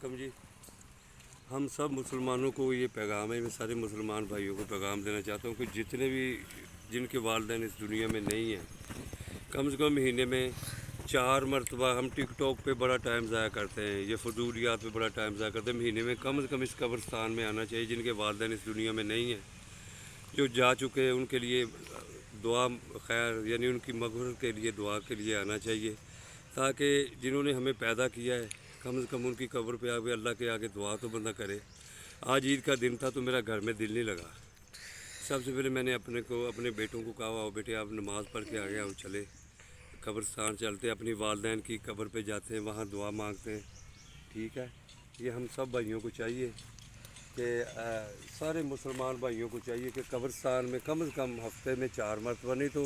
वबरकातुहू जी। हम सब मुसलमानों को ये पैगाम है, मैं सारे मुसलमान भाइयों को पैगाम देना चाहता हूँ कि जितने भी जिनके वालिदैन इस दुनिया में नहीं हैं, कम से कम महीने में 4 मरतबा हम टिकटॉक पे बड़ा टाइम ज़ाया करते हैं, ये फजूलियात पे बड़ा टाइम ज़ाया करते हैं। महीने में कम से कम इस कब्रिस्तान में आना चाहिए। जिनके वालिदैन इस दुनिया में नहीं हैं, जो जा चुके हैं, उनके लिए दुआ खैर यानी उनकी मग़फ़िरत के लिए दुआ के लिए आना चाहिए, ताकि जिन्होंने हमें पैदा किया है कम से कम उनकी कब्र पे आके अल्लाह के आगे दुआ तो बंदा करे। आज ईद का दिन था तो मेरा घर में दिल नहीं लगा। सबसे पहले मैंने अपने बेटों को कहा, आओ बेटे आप नमाज़ पढ़ के आ गए, हम चले कब्रिस्तान चलते, अपनी वालिदैन की कब्र पे जाते हैं, वहाँ दुआ मांगते हैं। ठीक है, ये हम सब भाइयों को चाहिए कि सारे मुसलमान भाइयों को चाहिए कि कब्रिस्तान में कम से कम हफ्ते में 4 मरतबा, नहीं तो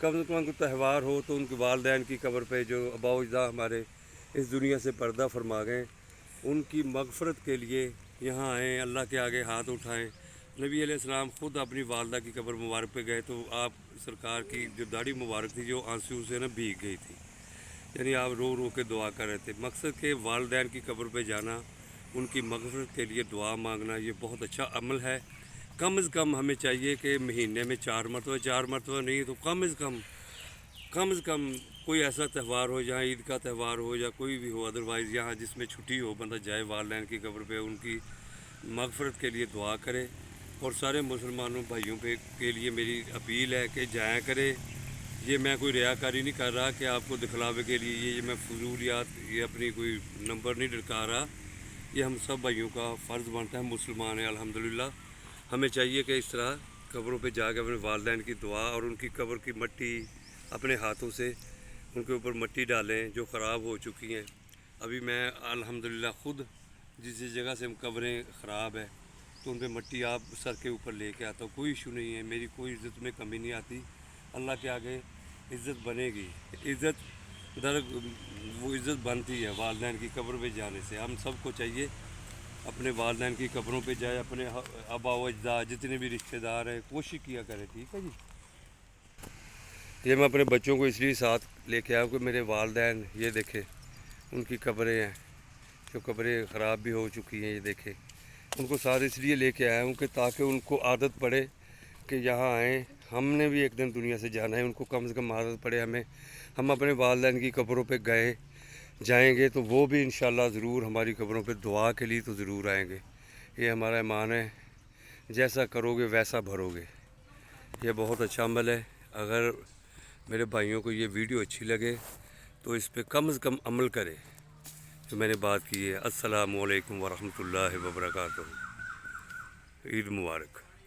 कम से कम कोई त्यौहार हो तो उनके वालिदैन की कब्र पे जो आबा अजदा हमारे इस दुनिया से पर्दा फरमा गए, उनकी मग़फ़िरत के लिए यहाँ आएँ, अल्लाह के आगे हाथ उठाएँ। नबी अलैहिस्सलाम ख़ुद अपनी वालदा की कब्र मुबारक पे गए तो आप सरकार की जो दाढ़ी मुबारक थी जो आंसू से भीग गई थी, यानी आप रो रो के दुआ कर रहे थे। मकसद के वालिदैन की कब्र पे जाना, उनकी मग़फ़िरत के लिए दुआ मांगना, ये बहुत अच्छा अमल है। कम से कम हमें चाहिए कि महीने में 4 मरतबा नहीं तो कम से कम कोई ऐसा त्यौहार हो, जहाँ ईद का त्यौहार हो या कोई भी हो, अदरवाइज़ यहाँ जिसमें छुट्टी हो, बंदा जाए वालिदैन की कब्र पे, उनकी मग़फ़िरत के लिए दुआ करे। और सारे मुसलमानों भाइयों के लिए मेरी अपील है कि जाया करे। ये मैं कोई रियाकारी नहीं कर रहा कि आपको दिखलावे के लिए ये मैं फजूलियात ये अपनी कोई नंबर नहीं लटका रहा। ये हम सब भाइयों का फ़र्ज़ बनता है, मुसलमान है अल्हम्दुलिल्लाह। हमें चाहिए कि इस तरह कब्रों पे जाकर अपने वालिदैन की दुआ और उनकी कब्र की मट्टी अपने हाथों से उनके ऊपर मट्टी डालें जो ख़राब हो चुकी हैं। अभी मैं अल्हम्दुलिल्लाह ख़ुद जिस जगह से कब्रें ख़राब है तो उन पर मट्टी आप सर के ऊपर लेके आता हूँ, कोई इशू नहीं है, मेरी कोई इज़्ज़त में कमी नहीं आती। अल्लाह के आगे इज़्ज़त बनेगी, वो इज़्ज़त बनती है वालिदैन की कब्र पे जाने से। हम सबको चाहिए अपने वालिदैन की कब्रों पे जाए, अपने आबा व अजदाद जितने भी रिश्तेदार हैं कोशिश किया करें। ठीक है जी। ये मैं अपने बच्चों को इसलिए साथ लेके आया कि मेरे वालिदैन ये देखे उनकी कब्रें हैं, जो कब्रें ख़राब भी हो चुकी हैं, ये देखे उनको साथ इसलिए लेके आया हूँ कि ताकि उनको आदत पड़े कि यहाँ आएँ, हमने भी एक दिन दुनिया से जाना है, उनको कम से कम आदत पड़े हमें। हम अपने वालिदैन की कब्रों पे जाएंगे तो वो भी इंशाअल्लाह ज़रूर हमारी कब्रों पे दुआ के लिए तो ज़रूर आएंगे। ये हमारा ईमान है, जैसा करोगे वैसा भरोगे। ये बहुत अच्छा अमल है। अगर मेरे भाइयों को ये वीडियो अच्छी लगे तो इस पे कम से कम अमल करें जो मैंने बात की है। अस्सलामु अलैकुम वरहमतुल्लाहि वबरकातुहू। ईद मुबारक।